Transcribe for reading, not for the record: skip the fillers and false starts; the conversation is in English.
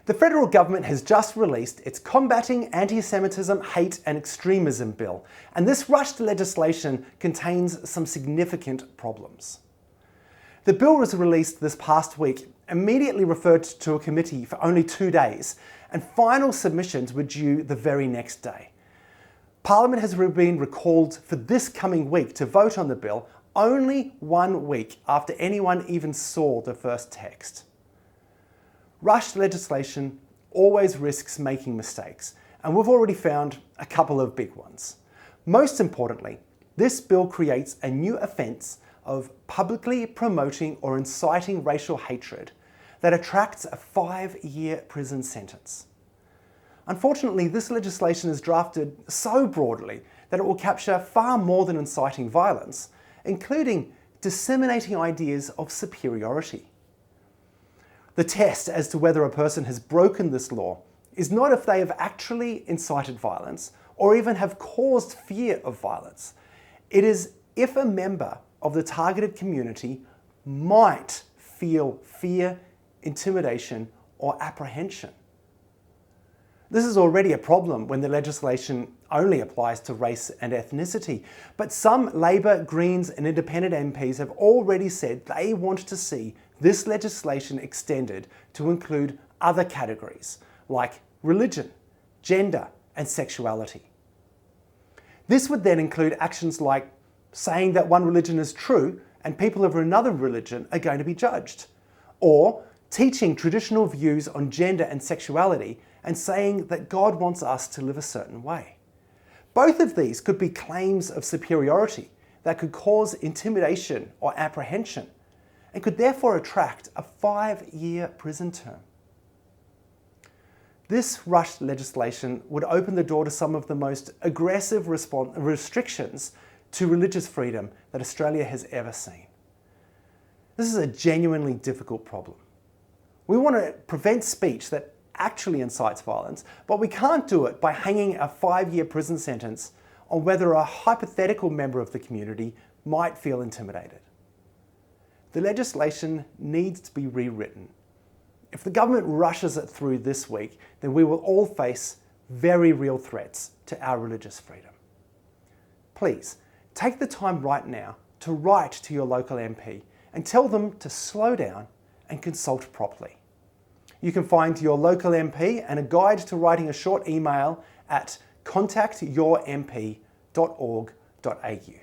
The federal government has just released its Combating Anti-Semitism, Hate and Extremism Bill, and this rushed legislation contains some significant problems. The bill was released this past week, immediately referred to a committee for only 2 days, and final submissions were due the very next day. Parliament has been recalled for this coming week to vote on the bill only 1 week after anyone even saw the first text. Rushed legislation always risks making mistakes, and we've already found a couple of big ones. Most importantly, this bill creates a new offence of publicly promoting or inciting racial hatred that attracts a 5-year prison sentence. Unfortunately, this legislation is drafted so broadly that it will capture far more than inciting violence, including disseminating ideas of superiority. The test as to whether a person has broken this law is not if they have actually incited violence or even have caused fear of violence. It is if a member of the targeted community might feel fear, intimidation, or apprehension. This is already a problem when the legislation only applies to race and ethnicity, but some Labor, Greens and Independent MPs have already said they want to see this legislation extended to include other categories like religion, gender and sexuality. This would then include actions like saying that one religion is true and people of another religion are going to be judged, or teaching traditional views on gender and sexuality and saying that God wants us to live a certain way. Both of these could be claims of superiority that could cause intimidation or apprehension and could therefore attract a 5-year prison term. This rushed legislation would open the door to some of the most aggressive restrictions to religious freedom that Australia has ever seen. This is a genuinely difficult problem. We want to prevent speech that actually incites violence, but we can't do it by hanging a 5-year prison sentence on whether a hypothetical member of the community might feel intimidated. The legislation needs to be rewritten. If the government rushes it through this week, then we will all face very real threats to our religious freedom. Please, take the time right now to write to your local MP and tell them to slow down and consult properly. You can find your local MP and a guide to writing a short email at contactyourmp.org.au.